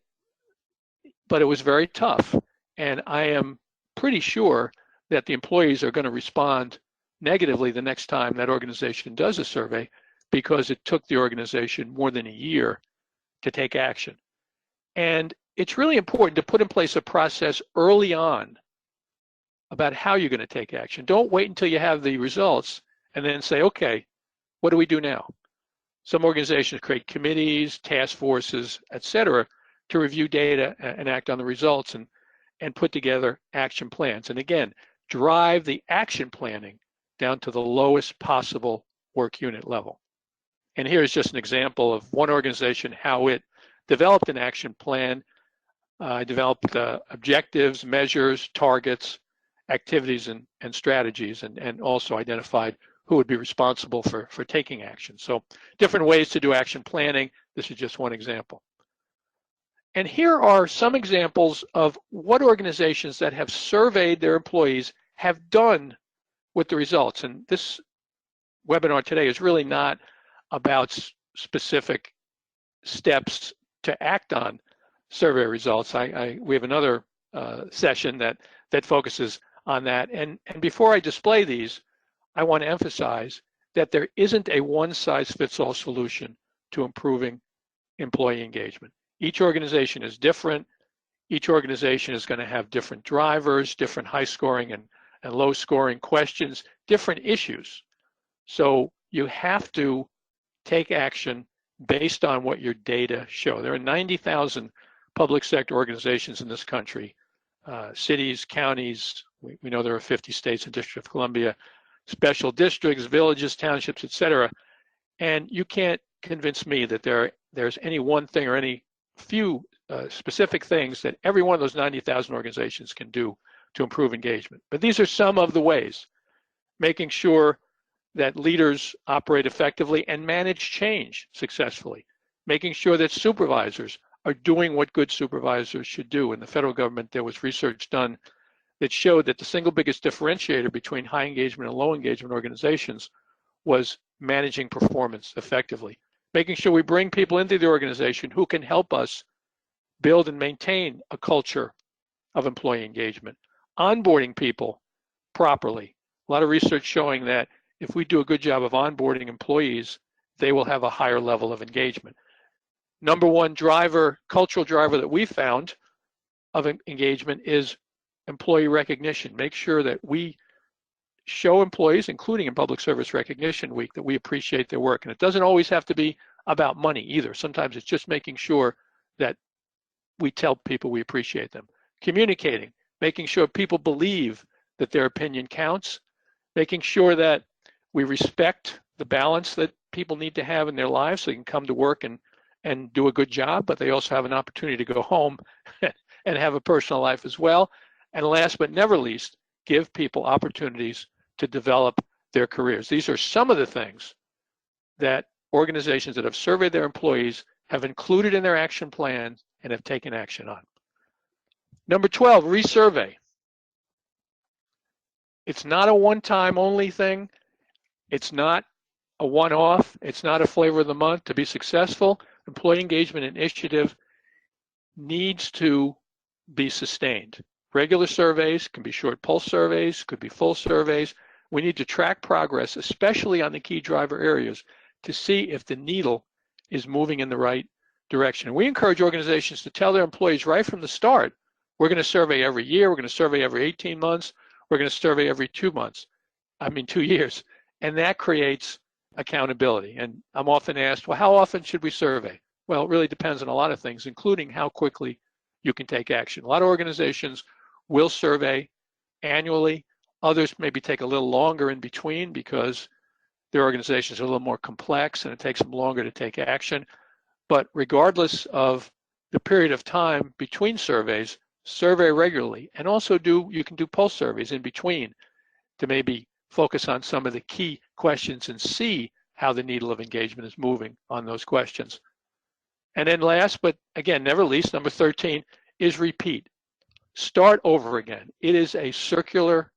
but it was very tough. And I am pretty sure that the employees are going to respond negatively the next time that organization does a survey, because it took the organization more than a year to take action. And it's really important to put in place a process early on about how you're going to take action. Don't wait until you have the results and then say, okay, what do we do now? Some organizations create committees, task forces, et cetera, to review data and act on the results and put together action plans. And again, drive the action planning down to the lowest possible work unit level. And here's just an example of one organization, how it developed an action plan, developed objectives, measures, targets, activities, and strategies, and also identified who would be responsible for taking action. So different ways to do action planning. This is just one example. And here are some examples of what organizations that have surveyed their employees have done with the results. And this webinar today is really not about specific steps to act on survey results. We have another session that focuses on that. And before I display these, I want to emphasize that there isn't a one-size-fits-all solution to improving employee engagement. Each organization is different. Each organization is going to have different drivers, different high-scoring and low-scoring questions, different issues. So you have to take action based on what your data show. There are 90,000 public sector organizations in this country, cities, counties. We know there are 50 states and District of Columbia, special districts, villages, townships, et cetera. And you can't convince me that there's any one thing or any few specific things that every one of those 90,000 organizations can do to improve engagement. But these are some of the ways: making sure that leaders operate effectively and manage change successfully, making sure that supervisors are doing what good supervisors should do. In the federal government, there was research done that showed that the single biggest differentiator between high engagement and low engagement organizations was managing performance effectively, making sure we bring people into the organization who can help us build and maintain a culture of employee engagement, onboarding people properly. A lot of research showing that if we do a good job of onboarding employees, they will have a higher level of engagement. Number one driver, cultural driver that we found of engagement is employee recognition. Make sure that we show employees, including in Public Service Recognition Week, that we appreciate their work. And it doesn't always have to be about money either. Sometimes it's just making sure that we tell people we appreciate them. Communicating, making sure people believe that their opinion counts, making sure that we respect the balance that people need to have in their lives so they can come to work and do a good job, but they also have an opportunity to go home and have a personal life as well. And last but never least, give people opportunities to develop their careers. These are some of the things that organizations that have surveyed their employees have included in their action plan and have taken action on. Number 12, resurvey. It's not a one-time only thing. It's not a one-off. It's not a flavor of the month. To be successful, employee engagement initiative needs to be sustained. Regular surveys can be short pulse surveys, could be full surveys. We need to track progress, especially on the key driver areas, to see if the needle is moving in the right direction. We encourage organizations to tell their employees right from the start, we're going to survey every year, we're going to survey every 18 months, we're going to survey every 2 years. And that creates accountability. And I'm often asked, well, how often should we survey? Well, it really depends on a lot of things, including how quickly you can take action. A lot of organizations will survey annually. Others maybe take a little longer in between because their organizations are a little more complex and it takes them longer to take action. But regardless of the period of time between surveys, survey regularly. And also you can do pulse surveys in between to maybe focus on some of the key questions and see how the needle of engagement is moving on those questions. And then last, but again, never least, number 13 is repeat. Start over again. It is a circular,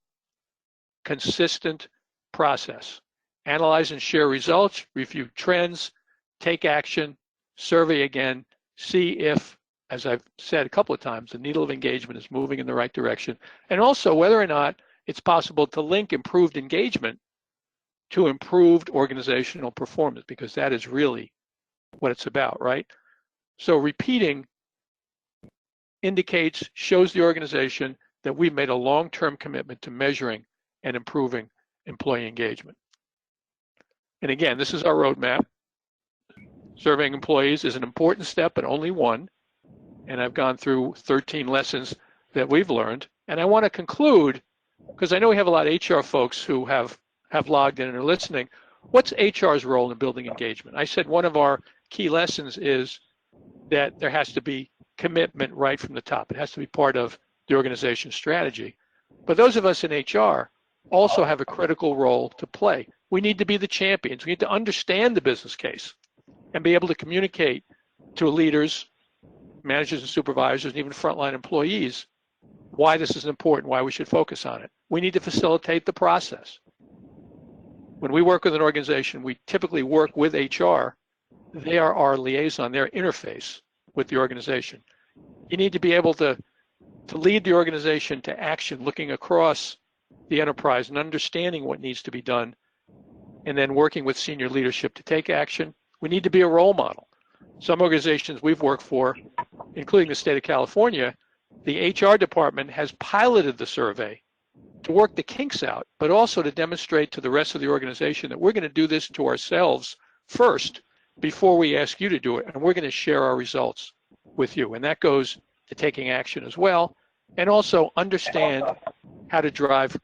consistent process. Analyze and share results, review trends, take action, survey again, see if, as I've said a couple of times, the needle of engagement is moving in the right direction, and also whether or not it's possible to link improved engagement to improved organizational performance, because that is really what it's about, right? So repeating shows the organization that we've made a long-term commitment to measuring and improving employee engagement. And again, this is our roadmap. Surveying employees is an important step, but only one. And I've gone through 13 lessons that we've learned. And I want to conclude, because I know we have a lot of HR folks who have logged in and are listening. What's HR's role in building engagement? I said one of our key lessons is that there has to be commitment right from the top. It has to be part of the organization's strategy. But those of us in HR also have a critical role to play. We need to be the champions. We need to understand the business case and be able to communicate to leaders, managers and supervisors, and even frontline employees why this is important, why we should focus on it. We need to facilitate the process. When we work with an organization, we typically work with HR. They are our liaison, their interface with the organization. You need to be able to lead the organization to action, looking across the enterprise and understanding what needs to be done, and then working with senior leadership to take action. We need to be a role model. Some organizations we've worked for, including the state of California, the HR department has piloted the survey to work the kinks out, but also to demonstrate to the rest of the organization that we're going to do this to ourselves first before we ask you to do it, and we're going to share our results with you. And that goes to taking action as well, and also understand how to drive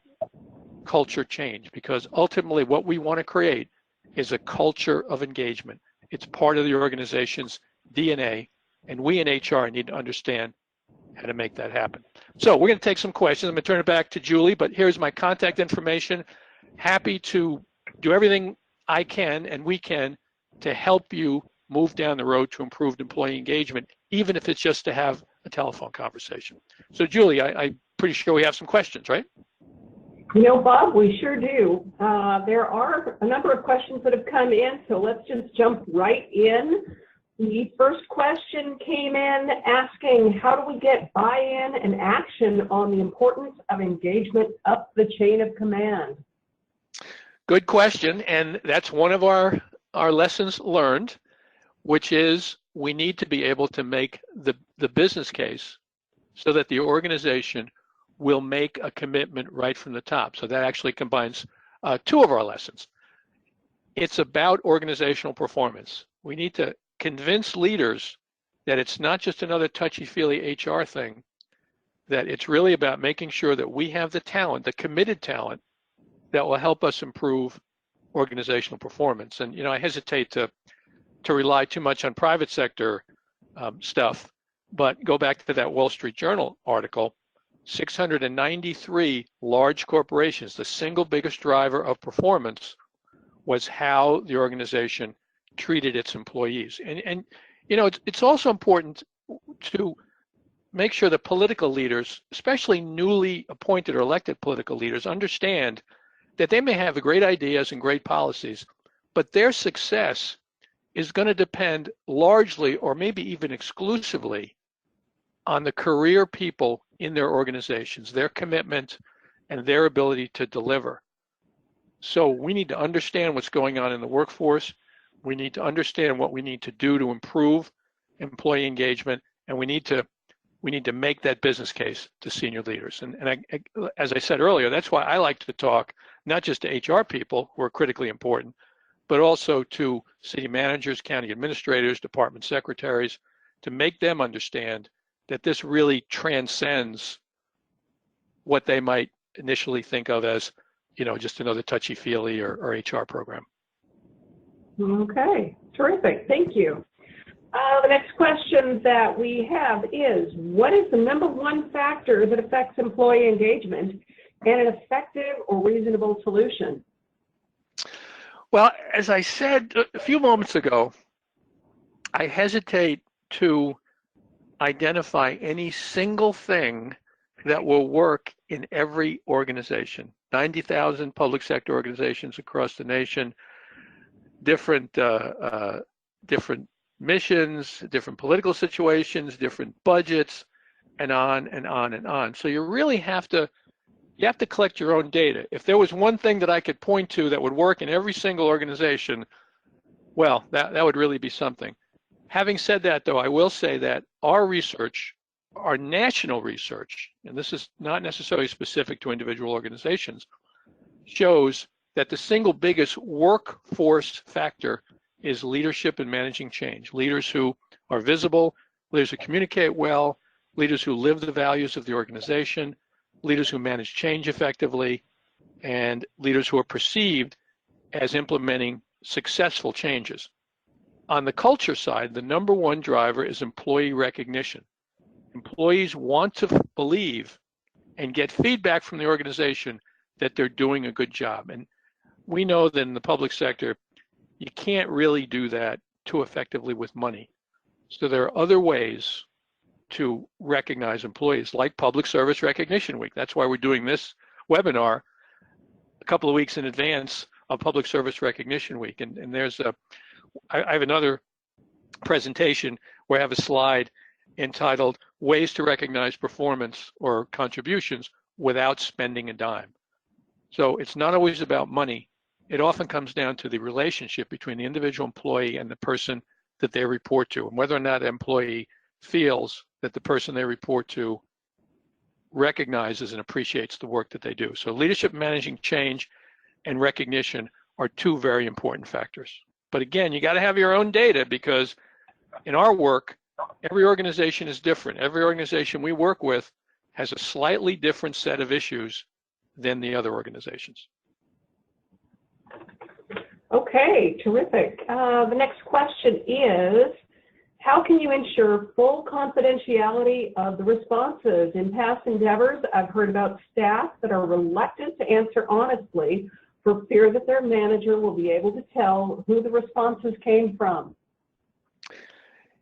culture change, because ultimately what we want to create is a culture of engagement. It's part of the organization's DNA, and we in HR need to understand how to make that happen. So we're going to take some questions. I'm going to turn it back to Julie, but here's my contact information. Happy to do everything I can and we can to help you move down the road to improved employee engagement, even if it's just to have a telephone conversation. So Julie, I'm pretty sure we have some questions, right? You know, Bob, we sure do. There are a number of questions that have come in, so let's just jump right in. The first question came in asking, how do we get buy-in and action on the importance of engagement up the chain of command? Good question, and that's one of our lessons learned, which is we need to be able to make the business case so that the organization will make a commitment right from the top. So that actually combines two of our lessons. It's about organizational performance. We need to convince leaders that it's not just another touchy-feely HR thing, that it's really about making sure that we have the talent, the committed talent, that will help us improve organizational performance. And, you know, I hesitate to rely too much on private sector stuff, but go back to that Wall Street Journal article. 693 large corporations, the single biggest driver of performance was how the organization treated its employees. And you know, it's also important to make sure that political leaders, especially newly appointed or elected political leaders, understand that they may have great ideas and great policies, but their success is going to depend largely or maybe even exclusively on the career people in their organizations, their commitment and their ability to deliver. So we need to understand what's going on in the workforce. We need to understand what we need to do to improve employee engagement, and we need to make that business case to senior leaders. And as I said earlier, that's why I like to talk not just to HR people who are critically important, but also to city managers, county administrators, department secretaries, to make them understand that this really transcends what they might initially think of as, just another touchy-feely or HR program. Okay, terrific. Thank you. The next question that we have is, what is the #1 factor that affects employee engagement and an effective or reasonable solution? Well, as I said a few moments ago, I hesitate to identify any single thing that will work in every organization. 90,000 public sector organizations across the nation, different missions, different political situations, different budgets, and on and on and on. So you really have to collect your own data. If there was one thing that I could point to that would work in every single organization, well, that would really be something. Having said that, though, I will say that our research, our national research, and this is not necessarily specific to individual organizations, shows that the single biggest workforce factor is leadership and managing change. Leaders who are visible, leaders who communicate well, leaders who live the values of the organization, leaders who manage change effectively, and leaders who are perceived as implementing successful changes. On the culture side, the #1 driver is employee recognition. Employees want to believe and get feedback from the organization that they're doing a good job. And we know that in the public sector, you can't really do that too effectively with money. So there are other ways to recognize employees, like Public Service Recognition Week. That's why we're doing this webinar a couple of weeks in advance of Public Service Recognition Week. And there's I have another presentation where I have a slide entitled Ways to Recognize Performance or Contributions Without Spending a Dime. So it's not always about money. It often comes down to the relationship between the individual employee and the person that they report to, and whether or not an employee feels that the person they report to recognizes and appreciates the work that they do. So leadership, managing change, and recognition are two very important factors. But again, you got to have your own data, because in our work, every organization is different. Every organization we work with has a slightly different set of issues than the other organizations. Okay, terrific. The next question is, how can you ensure full confidentiality of the responses? In past endeavors, I've heard about staff that are reluctant to answer honestly for fear that their manager will be able to tell who the responses came from.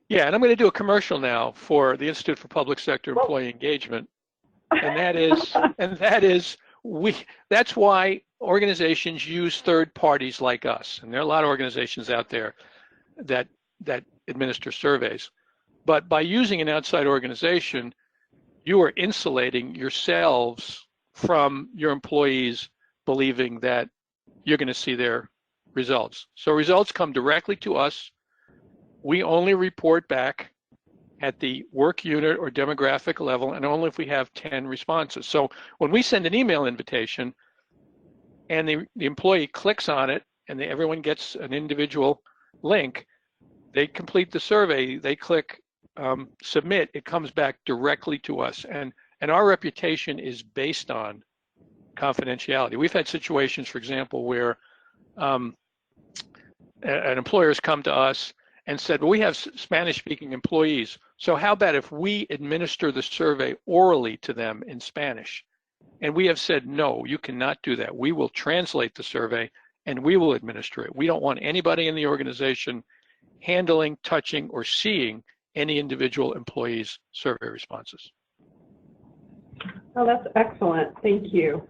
Yeah, and I'm going to do a commercial now for the Institute for Public Sector Employee Engagement, and that's why organizations use third parties like us, and there are a lot of organizations out there that administer surveys. But by using an outside organization, you are insulating yourselves from your employees believing that you're going to see their results. So results come directly to us. We only report back at the work unit or demographic level, and only if we have 10 responses. So when we send an email invitation and the employee clicks on it and everyone gets an individual link, they complete the survey, they click submit, it comes back directly to us. And our reputation is based on confidentiality. We've had situations, for example, where an employer has come to us and said, well, we have Spanish-speaking employees, so how about if we administer the survey orally to them in Spanish? And we have said, no, you cannot do that. We will translate the survey and we will administer it. We don't want anybody in the organization handling, touching, or seeing any individual employee's survey responses. Oh, that's excellent. Thank you.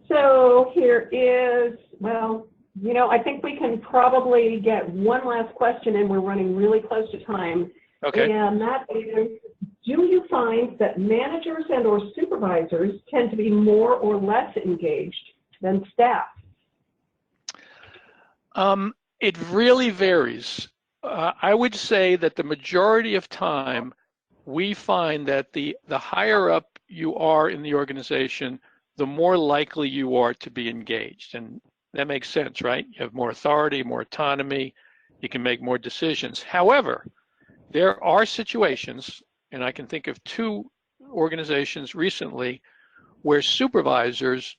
So here is, well, I think we can probably get one last question, and we're running really close to time. Okay. And that is, do you find that managers and or supervisors tend to be more or less engaged than staff? It really varies. I would say that the majority of time, we find that the higher up you are in the organization, the more likely you are to be engaged. And That makes sense, right? You have more authority, more autonomy, you can make more decisions. However, there are situations, and I can think of two organizations recently where supervisors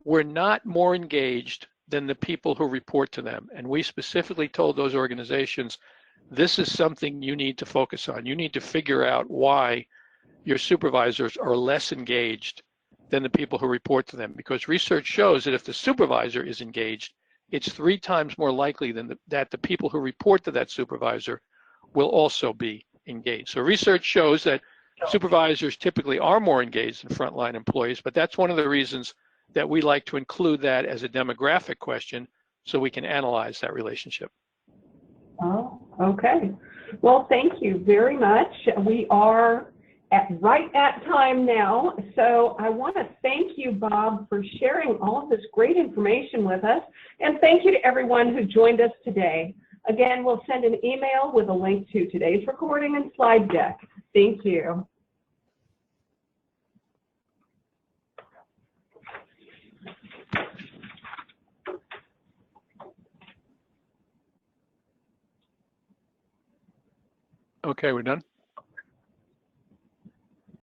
were not more engaged than the people who report to them. And we specifically told those organizations, this is something you need to focus on. You need to figure out why your supervisors are less engaged than the people who report to them, because research shows that if the supervisor is engaged, it's 3 times more likely that the people who report to that supervisor will also be engaged. So research shows that supervisors typically are more engaged than frontline employees, but that's one of the reasons that we like to include that as a demographic question so we can analyze that relationship. Oh, okay. Well, thank you very much. We are right at time now, so I want to thank you, Bob, for sharing all of this great information with us, and thank you to everyone who joined us today. Again, we'll send an email with a link to today's recording and slide deck. Thank you. Okay, we're done.